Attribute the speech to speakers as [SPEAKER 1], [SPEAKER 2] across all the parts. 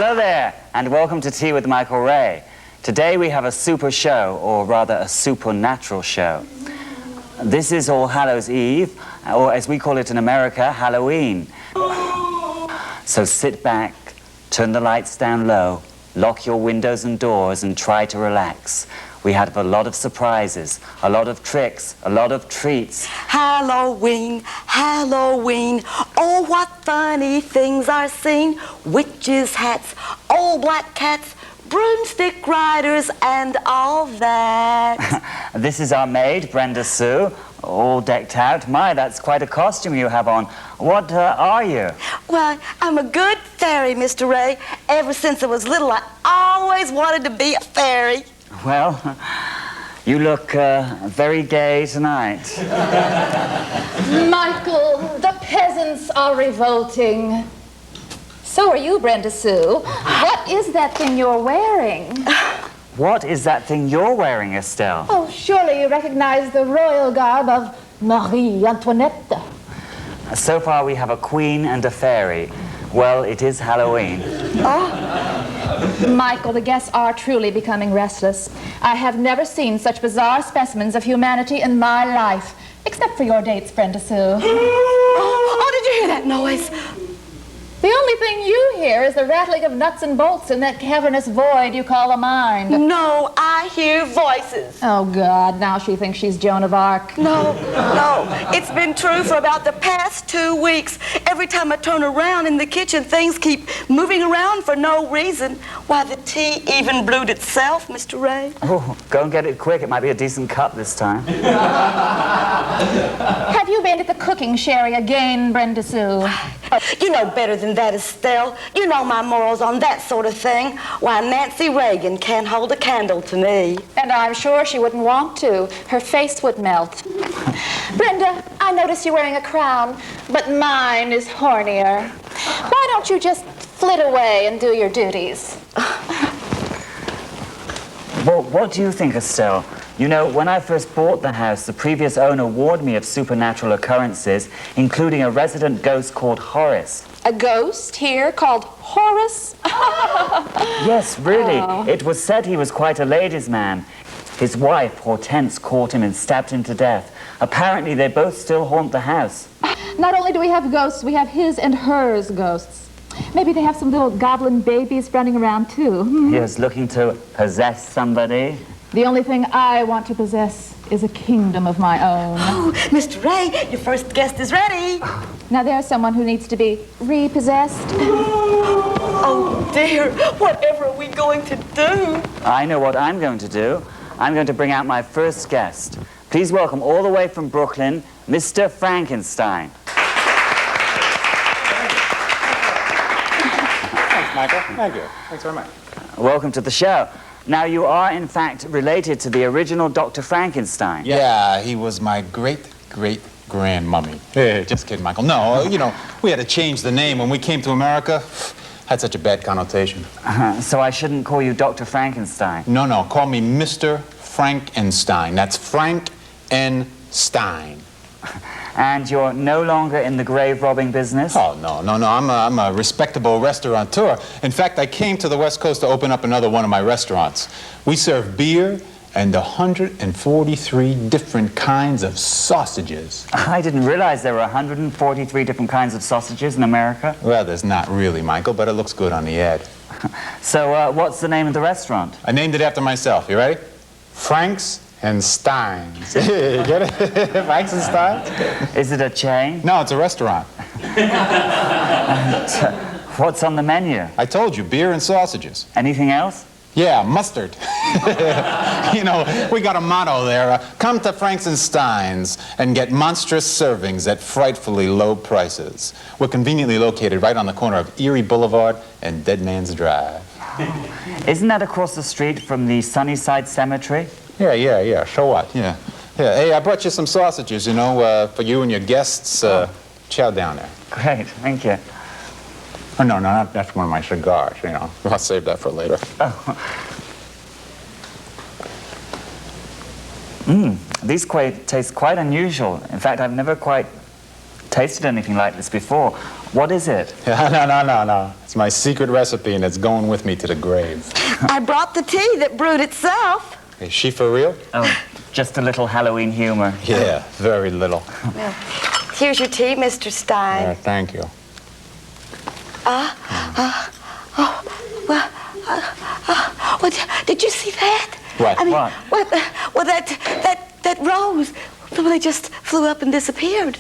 [SPEAKER 1] Hello there, and welcome to Tea with Michael Ray. Today we have a super show, or rather a supernatural show. This is All Hallows Eve, or as we call it in America, Halloween. So sit back, turn the lights down low, lock your windows and doors, and try to relax. We have a lot of surprises, a lot of tricks, a lot of treats.
[SPEAKER 2] Halloween, Halloween, oh what funny things are seen. Witches' hats, old black cats, broomstick riders, and all that.
[SPEAKER 1] This is our maid, Brenda Sue, all decked out. My, that's quite a costume you have on. What are you?
[SPEAKER 2] Well, I'm a good fairy, Mr. Ray. Ever since I was little, I always wanted to be a fairy.
[SPEAKER 1] Well, you look very gay tonight.
[SPEAKER 3] Michael, the peasants are revolting. So are you, Brenda Sue. What is that thing you're wearing?
[SPEAKER 1] What is that thing you're wearing, Estelle?
[SPEAKER 3] Oh, surely you recognize the royal garb of Marie Antoinette.
[SPEAKER 1] So far we have a queen and a fairy. Well, it is Halloween.
[SPEAKER 3] Michael, the guests are truly becoming restless. I have never seen such bizarre specimens of humanity in my life. Except for your dates, Brenda Sue.
[SPEAKER 2] Oh, did you hear that noise?
[SPEAKER 3] The only thing you hear is the rattling of nuts and bolts in that cavernous void you call a mind.
[SPEAKER 2] No, I hear voices.
[SPEAKER 3] Oh, God, now she thinks she's Joan of Arc.
[SPEAKER 2] No, it's been true for about the past 2 weeks. Every time I turn around in the kitchen, things keep moving around for no reason. Why, the tea even brewed itself, Mr. Ray.
[SPEAKER 1] Oh, go and get it quick. It might be a decent cup this time.
[SPEAKER 3] Have you been at the cooking sherry again, Brenda Sue?
[SPEAKER 2] You know better than that, Estelle. You know my morals on that sort of thing. Why, Nancy Reagan can't hold a candle to me.
[SPEAKER 3] And I'm sure she wouldn't want to. Her face would melt. Brenda, I notice you're wearing a crown, but mine is hornier. Why don't you just flit away and do your duties?
[SPEAKER 1] Well, what do you think, Estelle? You know, when I first bought the house, the previous owner warned me of supernatural occurrences, including a resident ghost called Horace.
[SPEAKER 3] A ghost here called Horace?
[SPEAKER 1] Yes, really.
[SPEAKER 3] Oh.
[SPEAKER 1] It was said he was quite a ladies' man. His wife, Hortense, caught him and stabbed him to death. Apparently, they both still haunt the house.
[SPEAKER 3] Not only do we have ghosts, we have his and hers ghosts. Maybe they have some little goblin babies running around, too.
[SPEAKER 1] He was looking to possess somebody.
[SPEAKER 3] The only thing I want to possess is a kingdom of my own.
[SPEAKER 2] Oh, Mr. Ray, your first guest is ready.
[SPEAKER 3] Now there's someone who needs to be repossessed.
[SPEAKER 2] Oh, dear. Whatever are we going to do?
[SPEAKER 1] I know what I'm going to do. I'm going to bring out my first guest. Please welcome all the way from Brooklyn, Mr. Frankenstein.
[SPEAKER 4] Thanks, Michael. Thank you. Thanks very much.
[SPEAKER 1] Welcome to the show. Now, you are, in fact, related to the original Dr. Frankenstein.
[SPEAKER 4] Yeah, he was my great-great-grandmummy. Hey, just kidding, Michael. No, you know, we had to change the name when we came to America. Had such a bad connotation.
[SPEAKER 1] So I shouldn't call you Dr. Frankenstein.
[SPEAKER 4] No, call me Mr. Frankenstein. That's Frank N. Stein.
[SPEAKER 1] And you're no longer in the grave robbing business?
[SPEAKER 4] Oh, no. I'm a respectable restaurateur. In fact, I came to the West Coast to open up another one of my restaurants. We serve beer and 143 different kinds of sausages.
[SPEAKER 1] I didn't realize there were 143 different kinds of sausages in America.
[SPEAKER 4] Well, there's not really, Michael, but it looks good on the ad.
[SPEAKER 1] So what's the name of the restaurant?
[SPEAKER 4] I named it after myself. You ready? Franks and Steins. Get it? Franks and Steins?
[SPEAKER 1] Is it a chain?
[SPEAKER 4] No, it's a restaurant.
[SPEAKER 1] What's on the menu?
[SPEAKER 4] I told you, beer and sausages.
[SPEAKER 1] Anything else?
[SPEAKER 4] Yeah, mustard. You know, we got a motto there. Come to Franks and Steins and get monstrous servings at frightfully low prices. We're conveniently located right on the corner of Erie Boulevard and Dead Man's Drive.
[SPEAKER 1] Isn't that across the street from the Sunnyside Cemetery?
[SPEAKER 4] Yeah. So what? Yeah. Hey, I brought you some sausages, you know, for you and your guests. Chow down there.
[SPEAKER 1] Great, thank you.
[SPEAKER 4] Oh, no, that's one of my cigars, you know. I'll save that for later.
[SPEAKER 1] These taste quite unusual. In fact, I've never quite tasted anything like this before. What is it?
[SPEAKER 4] No. It's my secret recipe, and it's going with me to the grave.
[SPEAKER 2] I brought the tea that brewed itself.
[SPEAKER 4] Is she for real?
[SPEAKER 1] Oh, just a little Halloween humor.
[SPEAKER 4] Yeah, very little.
[SPEAKER 2] Well, here's your tea, Mr. Stein.
[SPEAKER 4] Thank you.
[SPEAKER 2] Well, did you see that?
[SPEAKER 4] What?
[SPEAKER 2] I mean,
[SPEAKER 1] What?
[SPEAKER 2] well, that rose, well, they just flew up and disappeared.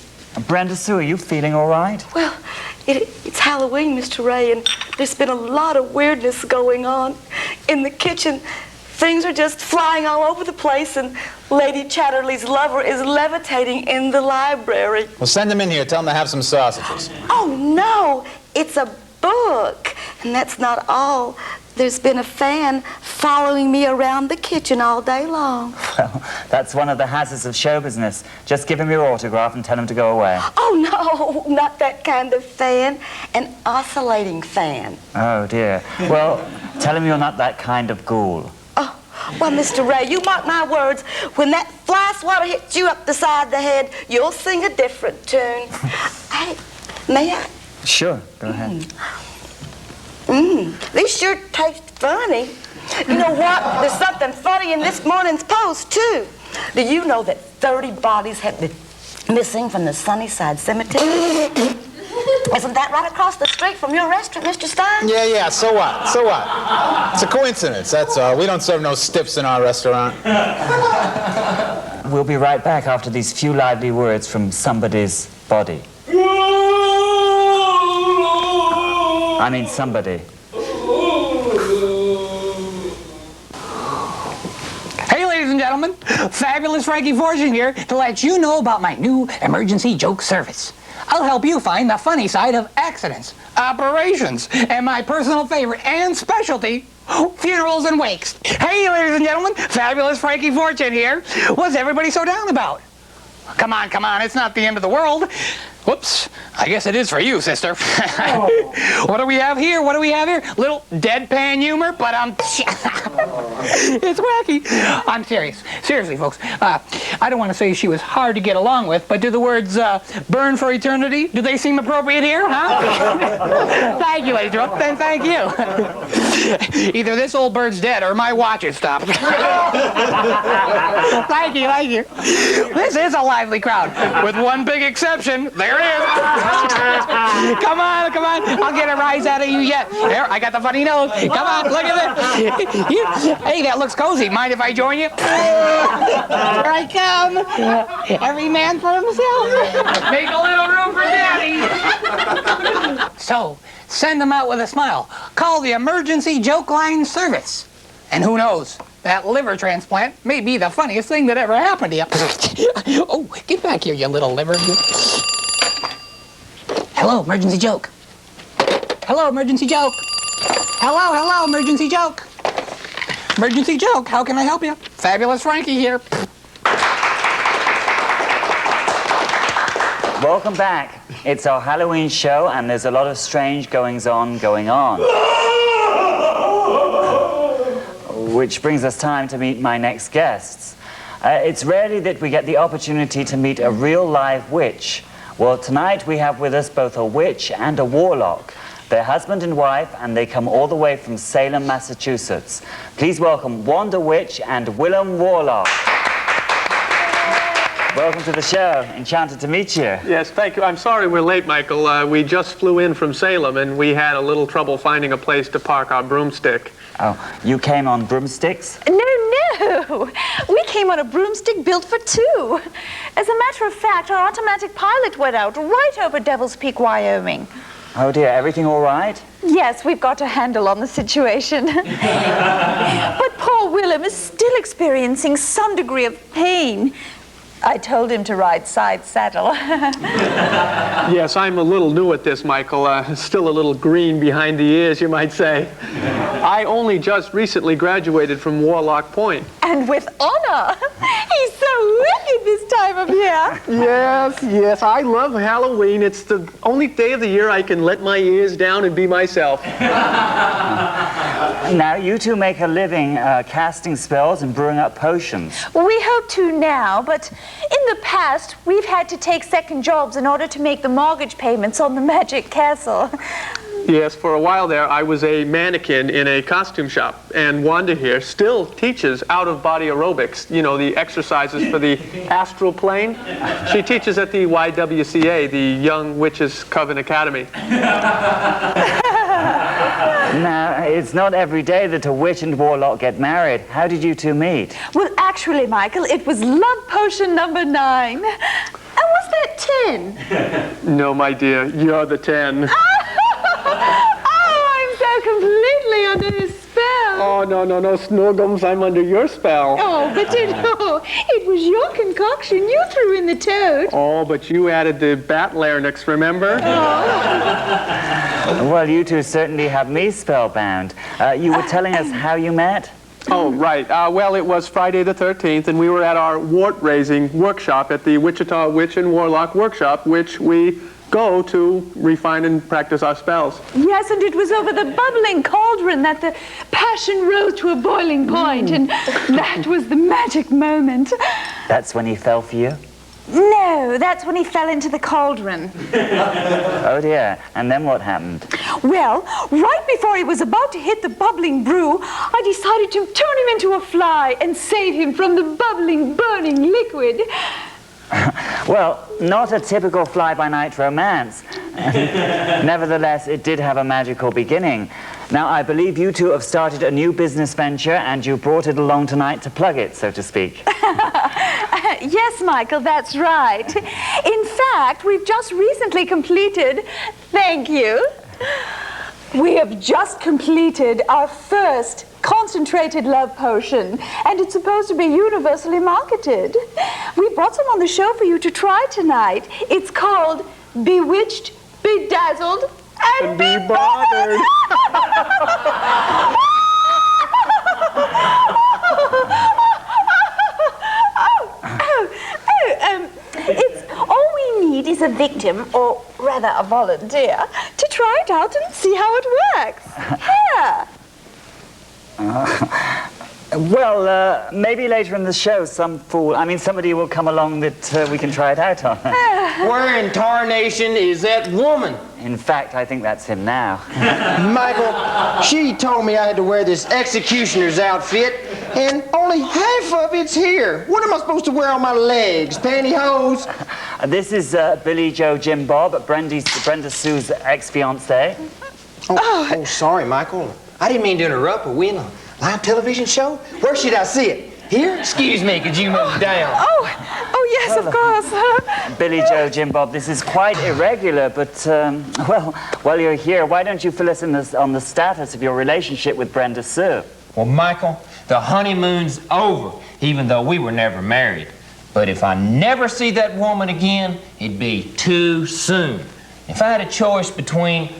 [SPEAKER 1] Brenda Sue, are you feeling all right?
[SPEAKER 2] Well, it's Halloween, Mr. Ray, and there's been a lot of weirdness going on in the kitchen. Things are just flying all over the place, and Lady Chatterley's lover is levitating in the library.
[SPEAKER 4] Well, send them in here. Tell them to have some sausages.
[SPEAKER 2] Oh, no, it's a book. And that's not all. There's been a fan following me around the kitchen all day long.
[SPEAKER 1] Well, that's one of the hazards of show business. Just give him your autograph and tell him to go away.
[SPEAKER 2] Oh, no, not that kind of fan. An oscillating fan.
[SPEAKER 1] Oh, dear. Well, tell him you're not that kind of ghoul.
[SPEAKER 2] Oh, well, Mr. Ray, you mark my words. When that fly swatter hits you up the side of the head, you'll sing a different tune. Hey, may I?
[SPEAKER 1] Sure, go ahead.
[SPEAKER 2] These sure taste funny. You know what? There's something funny in this morning's Post, too. Do you know that 30 bodies have been missing from the Sunnyside Cemetery? Isn't that right across the street from your restaurant, Mr. Stein?
[SPEAKER 4] Yeah, so what? It's a coincidence, that's all. We don't serve no stiffs in our restaurant.
[SPEAKER 1] We'll be right back after these few lively words from somebody's body. I mean somebody.
[SPEAKER 5] Hey, ladies and gentlemen, Fabulous Frankie Fortune here to let you know about my new emergency joke service. I'll help you find the funny side of accidents, operations, and my personal favorite and specialty, funerals and wakes. Hey, ladies and gentlemen, Fabulous Frankie Fortune here. What's everybody so down about? Come on, it's not the end of the world. Whoops, I guess it is for you, sister. What do we have here? Little deadpan humor, but it's wacky. I'm serious. Seriously, folks. I don't want to say she was hard to get along with, but do the words burn for eternity, do they seem appropriate here, huh? Thank you, Lady Drop, and thank you. Either this old bird's dead or my watch has stopped. Thank you. This is a lively crowd, with one big exception. There it is. Come on. I'll get a rise out of you yet. There, I got the funny nose. Come on, look at this. Hey, that looks cozy. Mind if I join you? Here I come. Every man for himself. Make a little room for Daddy. So, send them out with a smile. Call the emergency joke line service. And who knows? That liver transplant may be the funniest thing that ever happened to you. Oh, get back here, you little liver. Hello, emergency joke. Hello, emergency joke. Hello, emergency joke. Emergency joke, how can I help you? Fabulous Frankie here.
[SPEAKER 1] Welcome back. It's our Halloween show, and there's a lot of strange goings-on going on. Which brings us time to meet my next guests. It's rarely that we get the opportunity to meet a real live witch. Well, tonight we have with us both a witch and a warlock. They're husband and wife, and they come all the way from Salem, Massachusetts. Please welcome Wanda Witch and Willem Warlock. Welcome to the show. Enchanted to meet you.
[SPEAKER 6] Yes, thank you. I'm sorry we're late, Michael. We just flew in from Salem, and we had a little trouble finding a place to park our broomstick.
[SPEAKER 1] Oh, you came on broomsticks?
[SPEAKER 7] No. We came on a broomstick built for two. As a matter of fact, our automatic pilot went out right over Devil's Peak, Wyoming.
[SPEAKER 1] Oh dear, everything all right?
[SPEAKER 7] Yes, we've got a handle on the situation. But poor Willem is still experiencing some degree of pain. I told him to ride side saddle.
[SPEAKER 6] Yes, I'm a little new at this, Michael. Still a little green behind the ears, you might say. I only just recently graduated from Warlock Point.
[SPEAKER 7] And with honor. He's so wicked this time of year.
[SPEAKER 6] Yes, I love Halloween. It's the only day of the year I can let my ears down and be myself.
[SPEAKER 1] Now, you two make a living casting spells and brewing up potions.
[SPEAKER 7] Well, we hope to now, but in the past, we've had to take second jobs in order to make the mortgage payments on the Magic Castle.
[SPEAKER 6] Yes, for a while there, I was a mannequin in a costume shop, and Wanda here still teaches out-of-body aerobics, you know, the exercises for the astral plane. She teaches at the YWCA, the Young Witches Coven Academy.
[SPEAKER 1] Now, it's not every day that a witch and warlock get married. How did you two meet?
[SPEAKER 7] Well, actually, Michael, it was love potion number 9. And was that 10?
[SPEAKER 6] No, my dear, you're the 10.
[SPEAKER 7] Oh, I'm so completely under his spell.
[SPEAKER 6] Oh, no, Snorgums, I'm under your spell.
[SPEAKER 7] Oh, but you know, it was your concoction. You threw in the toad.
[SPEAKER 6] Oh, but you added the bat larynx, remember?
[SPEAKER 1] Well, you two certainly have me spellbound. You were telling us how you met?
[SPEAKER 6] Oh, right. Well, it was Friday the 13th, and we were at our wart-raising workshop at the Wichita Witch and Warlock Workshop, which we go to refine and practice our spells.
[SPEAKER 7] Yes, and it was over the bubbling cauldron that the passion rose to a boiling point, and that was the magic moment.
[SPEAKER 1] That's when he fell for you?
[SPEAKER 7] No, that's when he fell into the cauldron.
[SPEAKER 1] Oh dear, and then what happened?
[SPEAKER 7] Well, right before he was about to hit the bubbling brew, I decided to turn him into a fly and save him from the bubbling, burning liquid.
[SPEAKER 1] Well, not a typical fly-by-night romance. Nevertheless, it did have a magical beginning. Now, I believe you two have started a new business venture and you brought it along tonight to plug it, so to speak.
[SPEAKER 7] Yes, Michael, that's right. In fact, we've just recently completed... Thank you. We have just completed our first concentrated love potion, and it's supposed to be universally marketed. We brought some on the show for you to try tonight. It's called Bewitched, Bedazzled, and
[SPEAKER 6] Be bothered.
[SPEAKER 7] It's all we need is a victim, or rather a volunteer, to try it out and see how it works. Here.
[SPEAKER 1] Well, maybe later in the show, somebody will come along that we can try it out on.
[SPEAKER 8] Where in tarnation is that woman?
[SPEAKER 1] In fact, I think that's him now.
[SPEAKER 8] Michael, she told me I had to wear this executioner's outfit, and only half of it's here. What am I supposed to wear on my legs? Pantyhose?
[SPEAKER 1] This is Billy Joe Jim Bob, Brenda Sue's ex-fiancé.
[SPEAKER 8] Oh, sorry, Michael. I didn't mean to interrupt. Are we in a live television show? Where should I see it? Here? Excuse me, could you move down?
[SPEAKER 7] Oh, yes, of course.
[SPEAKER 1] Billy Joe Jim Bob, this is quite irregular, but, well, while you're here, why don't you fill us in on the status of your relationship with Brenda Sue?
[SPEAKER 8] Well, Michael, the honeymoon's over, even though we were never married. But if I never see that woman again, it'd be too soon. If I had a choice between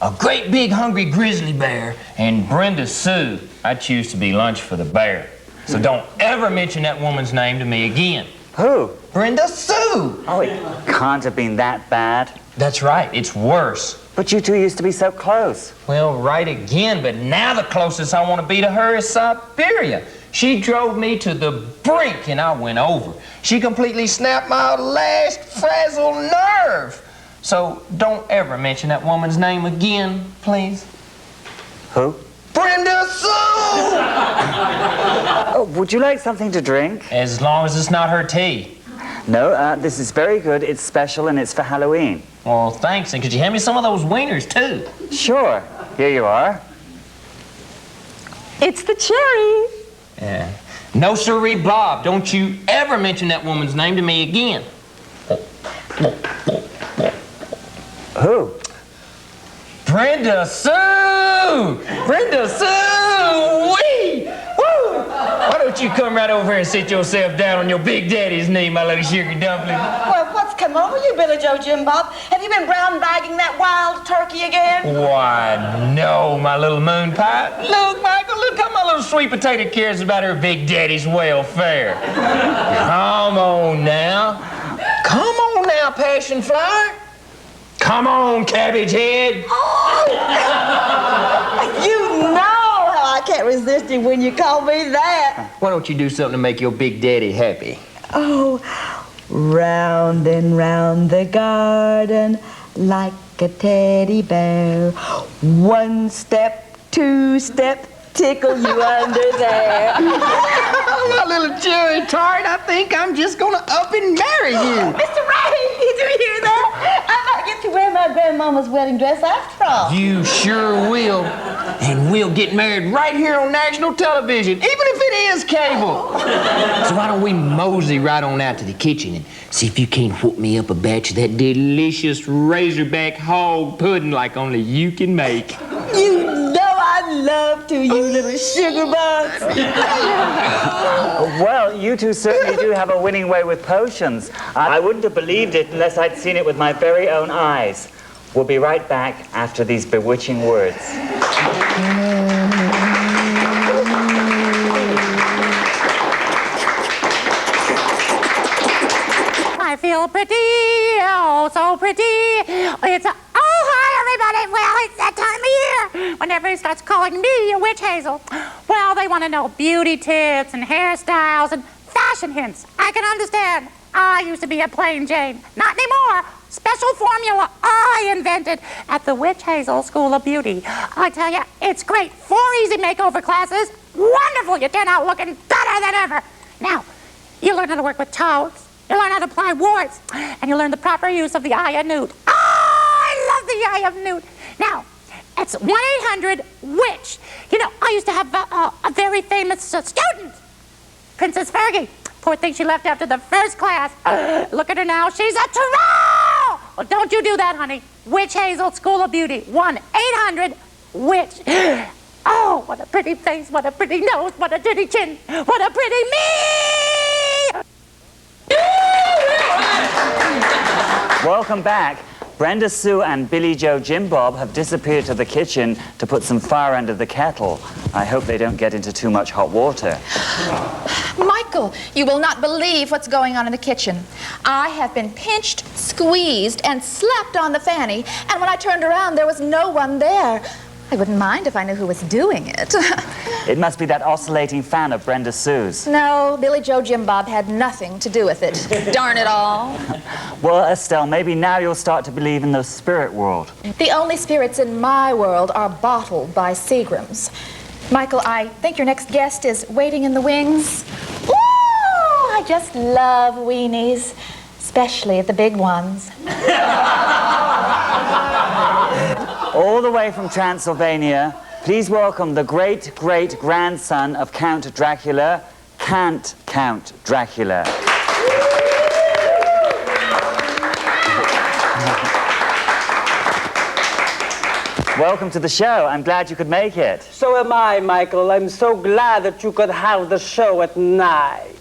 [SPEAKER 8] a great big hungry grizzly bear and Brenda Sue, I'd choose to be lunch for the bear. So don't ever mention that woman's name to me again.
[SPEAKER 1] Who?
[SPEAKER 8] Brenda Sue!
[SPEAKER 1] Oh, it can't have been that bad.
[SPEAKER 8] That's right, it's worse.
[SPEAKER 1] But you two used to be so close.
[SPEAKER 8] Well, right again, but now the closest I want to be to her is Siberia. She drove me to the brink and I went over. She completely snapped my last frazzled nerve. So don't ever mention that woman's name again, please.
[SPEAKER 1] Who?
[SPEAKER 8] Brenda Sue!
[SPEAKER 1] Oh, would you like something to drink?
[SPEAKER 8] As long as it's not her tea.
[SPEAKER 1] No, this is very good. It's special and it's for Halloween.
[SPEAKER 8] Well, thanks. And could you hand me some of those wieners, too?
[SPEAKER 1] Sure. Here you are.
[SPEAKER 7] It's the cherry.
[SPEAKER 8] Yeah. No, sirree, Bob. Don't you ever mention that woman's name to me again.
[SPEAKER 1] Who?
[SPEAKER 8] Brenda Sue! Brenda Sue! Wee! Woo! Why don't you come right over here and sit yourself down on your big daddy's knee, my little sugar dumpling?
[SPEAKER 2] Well, what's come over you, Billy Joe Jim Bob? Have you been brown bagging that wild turkey again?
[SPEAKER 8] Why, no, my little moon pie. Look, Michael, look how my little sweet potato cares about her big daddy's welfare. Come on now. Come on now, passion flower. Come on, cabbage head.
[SPEAKER 2] Oh! You know how I can't resist you when you call me that.
[SPEAKER 8] Why don't you do something to make your big daddy happy?
[SPEAKER 2] Oh, round and round the garden like a teddy bear. One step, two step, tickle you under there.
[SPEAKER 5] My little cherry tart, I think I'm just gonna up and marry you.
[SPEAKER 2] Mr. Ray, did you hear that? I might get to wear my grandmama's wedding dress after all.
[SPEAKER 8] You sure will. And we'll get married right here on national television, even if it is cable. So why don't we mosey right on out to the kitchen and see if you can't whoop me up a batch of that delicious Razorback hog pudding like only you can make.
[SPEAKER 2] You know I love to, you little sugar bugs.
[SPEAKER 1] Well, you two certainly do have a winning way with potions. I wouldn't have believed it unless I'd seen it with my very own eyes. We'll be right back after these bewitching words.
[SPEAKER 9] I feel pretty, oh, so pretty. It's hi, everybody. Well, it's that time of year when everybody starts calling me a witch hazel. Well, they want to know beauty tips and hairstyles and fashion hints. I can understand. I used to be a plain Jane. Not anymore. Special formula I invented at the Witch Hazel School of Beauty. I tell you, it's great. 4 easy makeover classes. Wonderful. You turn out looking better than ever. Now, you learn how to work with toads. You learn how to apply warts. And you learn the proper use of the eye of newt. Oh, I love the eye of newt. Now, it's 1-800-WITCH. You know, I used to have a very famous student, Princess Fergie. Poor thing, she left after the first class. Look at her now. She's a troll. Well, don't you do that, honey. Witch Hazel School of Beauty. 1-800-WITCH. Oh, what a pretty face. What a pretty nose. What a pretty chin. What a pretty me.
[SPEAKER 1] Welcome back. Brenda Sue and Billy Joe Jim Bob have disappeared to the kitchen to put some fire under the kettle. I hope they don't get into too much hot water.
[SPEAKER 3] Michael, you will not believe what's going on in the kitchen. I have been pinched, squeezed, and slapped on the fanny, and when I turned around, there was no one there. I wouldn't mind if I knew who was doing it.
[SPEAKER 1] It must be that oscillating fan of Brenda Sue's.
[SPEAKER 3] No, Billy Joe Jim Bob had nothing to do with it. Darn it all.
[SPEAKER 1] Well, Estelle, maybe now you'll start to believe in the spirit world.
[SPEAKER 3] The only spirits in my world are bottled by Seagram's. Michael, I think your next guest is waiting in the wings. Ooh, I just love weenies, especially the big ones.
[SPEAKER 1] All the way from Transylvania, please welcome the great-great-grandson of Count Dracula, Can't Count Dracula. Welcome to the show. I'm glad you could make it.
[SPEAKER 10] So am I, Michael. I'm so glad that you could have the show at night.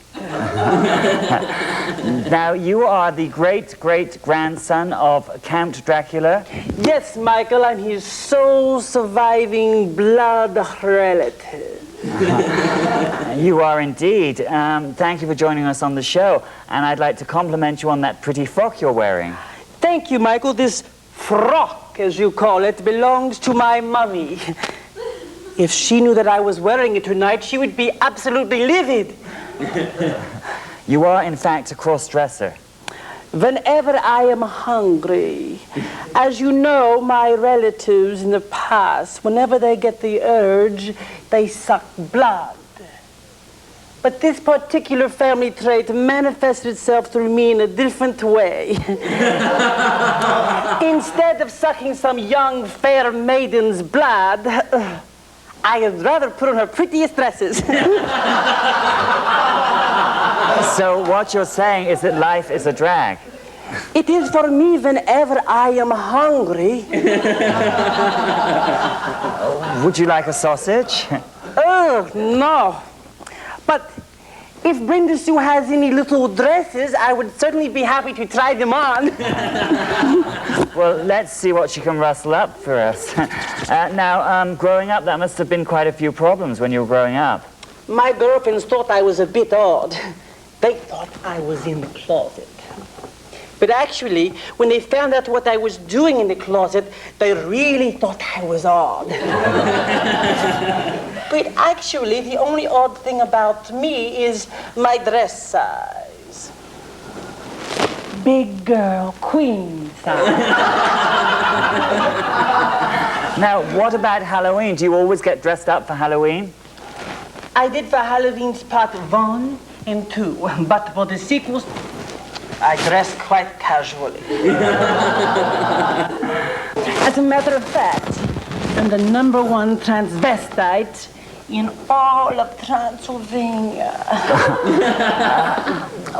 [SPEAKER 1] Now, you are the great-great-grandson of Count Dracula?
[SPEAKER 10] Yes, Michael, I'm his sole surviving blood relative.
[SPEAKER 1] You are indeed. Thank you for joining us on the show. And I'd like to compliment you on that pretty frock you're wearing.
[SPEAKER 10] Thank you, Michael. This frock, as you call it, belongs to my mummy. If she knew that I was wearing it tonight, she would be absolutely livid.
[SPEAKER 1] You are, in fact, a cross-dresser.
[SPEAKER 10] Whenever I am hungry, as you know, my relatives in the past, whenever they get the urge, they suck blood. But this particular family trait manifested itself through me in a different way. Instead of sucking some young, fair maiden's blood, I had rather put on her prettiest dresses.
[SPEAKER 1] So what you're saying is that life is a drag.
[SPEAKER 10] It is for me whenever I am hungry.
[SPEAKER 1] Would you like a sausage?
[SPEAKER 10] Oh, no. But If Brenda Sue has any little dresses, I would certainly be happy to try them on.
[SPEAKER 1] Well, let's see what she can rustle up for us. Now, growing up, that must have been quite a few problems when you were growing up.
[SPEAKER 10] My girlfriends thought I was a bit odd. They thought I was in the closet. But actually, when they found out what I was doing in the closet, they really thought I was odd. But actually, the only odd thing about me is my dress size. Big girl, queen size.
[SPEAKER 1] Now, what about Halloween? Do you always get dressed up for Halloween?
[SPEAKER 10] I did for Halloween's part 1 and 2, but for the sequels, I dressed quite casually. As a matter of fact, I'm the #1 transvestite in all of Transylvania.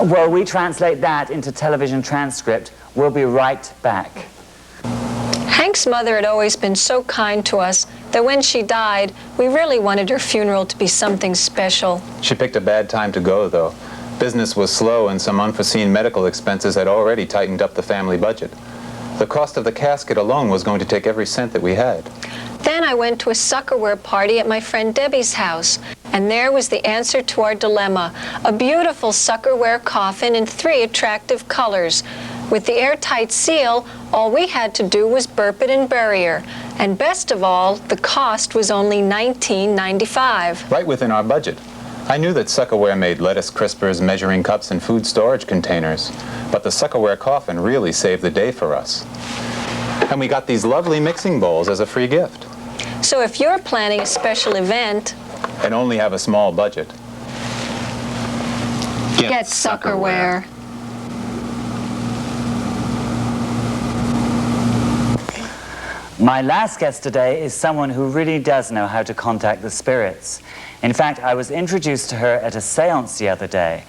[SPEAKER 1] Well, we translate that into television transcript. We'll be right back.
[SPEAKER 11] Hank's mother had always been so kind to us that when she died, we really wanted her funeral to be something special.
[SPEAKER 4] She picked a bad time to go, though. Business was slow and some unforeseen medical expenses had already tightened up the family budget. The cost of the casket alone was going to take every cent that we had.
[SPEAKER 11] Then I went to a suckerware party at my friend Debbie's house, and there was the answer to our dilemma, a beautiful suckerware coffin in 3 attractive colors. With the airtight seal, all we had to do was burp it and bury her. And best of all, the cost was only $19.95.
[SPEAKER 4] Right within our budget. I knew that Suckerware made lettuce crispers, measuring cups, and food storage containers, but the Suckerware coffin really saved the day for us. And we got these lovely mixing bowls as a free gift.
[SPEAKER 11] So if you're planning a special event,
[SPEAKER 4] And only have a small budget,
[SPEAKER 11] get Suckerware.
[SPEAKER 1] My last guest today is someone who really does know how to contact the spirits. In fact, I was introduced to her at a seance the other day.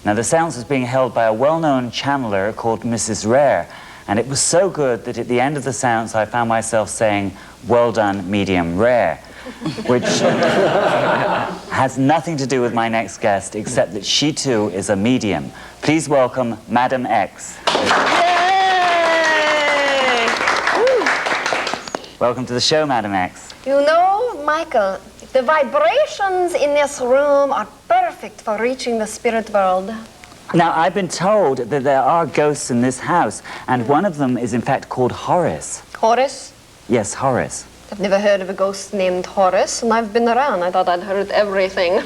[SPEAKER 1] Now, the seance was being held by a well-known channeler called Mrs. Rare, and it was so good that at the end of the seance I found myself saying, "Well done, medium rare," which has nothing to do with my next guest, except that she too is a medium. Please welcome Madam X. Welcome to the show, Madam X.
[SPEAKER 12] You know, Michael, the vibrations in this room are perfect for reaching the spirit world.
[SPEAKER 1] Now, I've been told that there are ghosts in this house, and one of them is in fact called Horace.
[SPEAKER 12] Horace?
[SPEAKER 1] Yes, Horace.
[SPEAKER 12] I've never heard of a ghost named Horace, and I've been around. I thought I'd heard everything.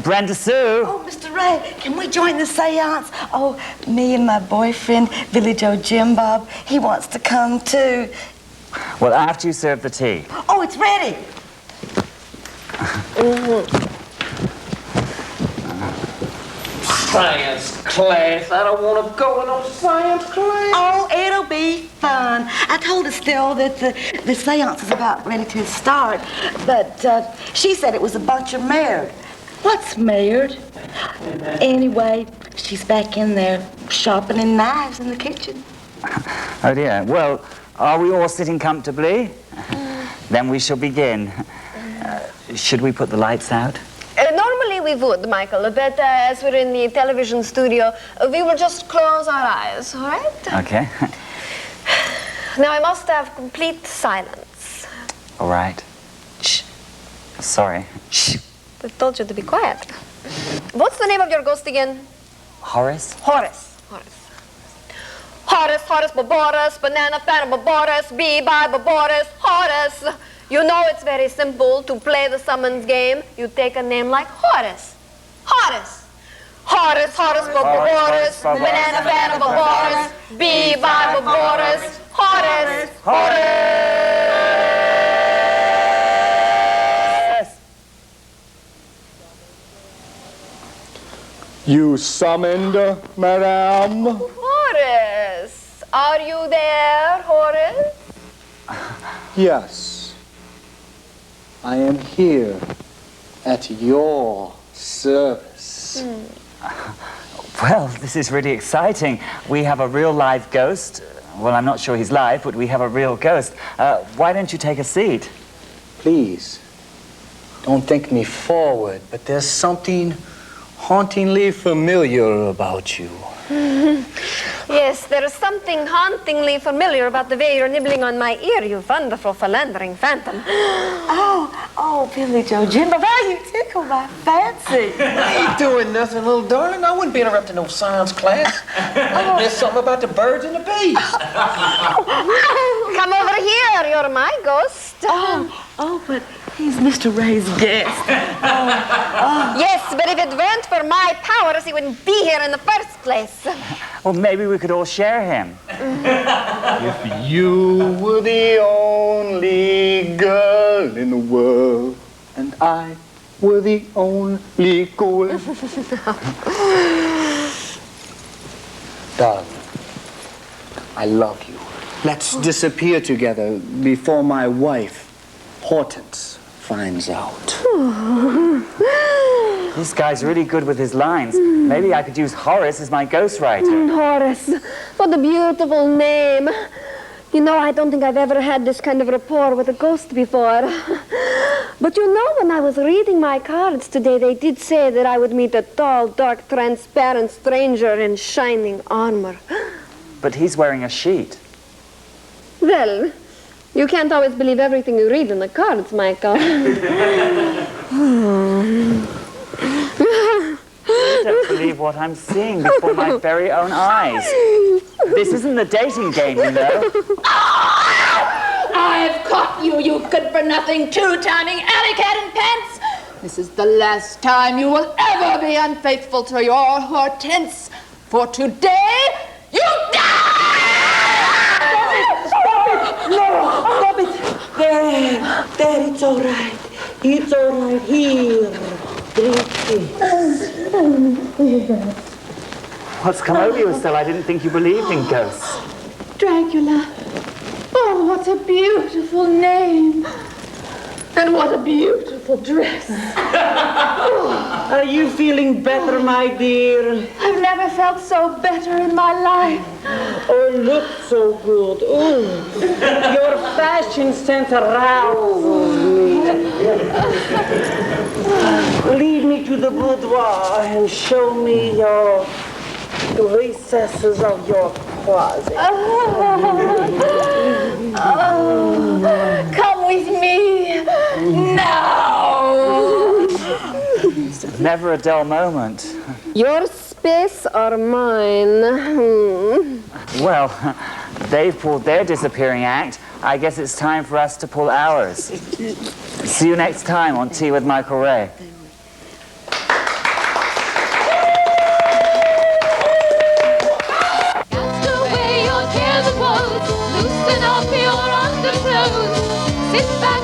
[SPEAKER 1] Brenda Sue.
[SPEAKER 2] Oh, Mr. Ray, can we join the seance? Oh, me and my boyfriend, Billy Joe Jim Bob, he wants to come too.
[SPEAKER 1] Well, after you serve the tea.
[SPEAKER 2] Oh, it's ready.
[SPEAKER 8] Science class. I don't want to go in no science class.
[SPEAKER 2] Oh, it'll be fun. I told Estelle that the seance is about ready to start, but she said it was a bunch of married. What's married? Anyway, she's back in there sharpening knives in the kitchen.
[SPEAKER 1] Oh dear. Well, are we all sitting comfortably? Then we shall begin. Should we put the lights out?
[SPEAKER 12] Normally we would, Michael, but as we're in the television studio, we will just close our eyes, all right?
[SPEAKER 1] Okay.
[SPEAKER 12] Now I must have complete silence.
[SPEAKER 1] All right. Shh. Sorry. Shh.
[SPEAKER 12] I told you to be quiet. What's the name of your ghost again?
[SPEAKER 1] Horace?
[SPEAKER 12] Horace. Horace, Boboris, banana fan Boboris, bee-bye Boboris, Horace. You know it's very simple to play the summons game. You take a name like Horace. Horace, Boboris, banana fan Boboris, bee-bye Boboris, Horace.
[SPEAKER 13] You summoned, madame?
[SPEAKER 12] Horace, are you there, Horace?
[SPEAKER 13] Yes. I am here at your service.
[SPEAKER 1] Well, this is really exciting. We have a real live ghost. Well, I'm not sure he's live, but we have a real ghost. Why don't you take a seat?
[SPEAKER 13] Please, don't think me forward, but there's something hauntingly familiar about you.
[SPEAKER 12] Yes, there is something hauntingly familiar about the way you're nibbling on my ear, you wonderful philandering phantom.
[SPEAKER 2] Oh, Billy Joe Jimbo, how you tickle my fancy.
[SPEAKER 8] I ain't doing nothing, little darling. I wouldn't be interrupting no science class. There's something about the birds and the bees.
[SPEAKER 12] Come over here, you're my ghost.
[SPEAKER 2] But he's Mr. Ray's guest.
[SPEAKER 12] Yes, but if it weren't for my powers, he wouldn't be here in the first place.
[SPEAKER 1] Well, maybe we could all share him.
[SPEAKER 13] If you were the only girl in the world, and I were the only girl. Darling, I love you. Let's disappear together before my wife, Hortense, finds out.
[SPEAKER 1] This guy's really good with his lines. Maybe I could use Horace as my ghostwriter.
[SPEAKER 12] Horace, what a beautiful name. You know, I don't think I've ever had this kind of rapport with a ghost before. But you know, when I was reading my cards today, they did say that I would meet a tall, dark, transparent stranger in shining armor.
[SPEAKER 1] But he's wearing a sheet.
[SPEAKER 12] Well, you can't always believe everything you read in the cards, Michael.
[SPEAKER 1] I don't believe what I'm seeing before my very own eyes. This isn't the dating game, you know.
[SPEAKER 3] I've caught you, you good-for-nothing, two-timing alley cat in pants! This is the last time you will ever be unfaithful to your Hortense. For today, you die!
[SPEAKER 10] Stop it! No, stop it! There, it's all right. It's all right. Here, drink this.
[SPEAKER 1] What's come over you, Estelle? I didn't think you believed in ghosts.
[SPEAKER 3] Dracula. Oh, what a beautiful name. And what a beautiful dress.
[SPEAKER 10] Are you feeling better, my dear?
[SPEAKER 3] I've never felt so better in my life.
[SPEAKER 10] Oh, look so good. Oh, your fashion sense arouses me. Lead me to the boudoir and show me your recesses of your closet.
[SPEAKER 3] Come with me now.
[SPEAKER 1] Never a dull moment.
[SPEAKER 12] Your space or mine?
[SPEAKER 1] Well, they've pulled their disappearing act. I guess it's time for us to pull ours. See you next time on Tea with Michael Ray.
[SPEAKER 14] Cast away your cares and woes, loosen up your underclothes, sit back.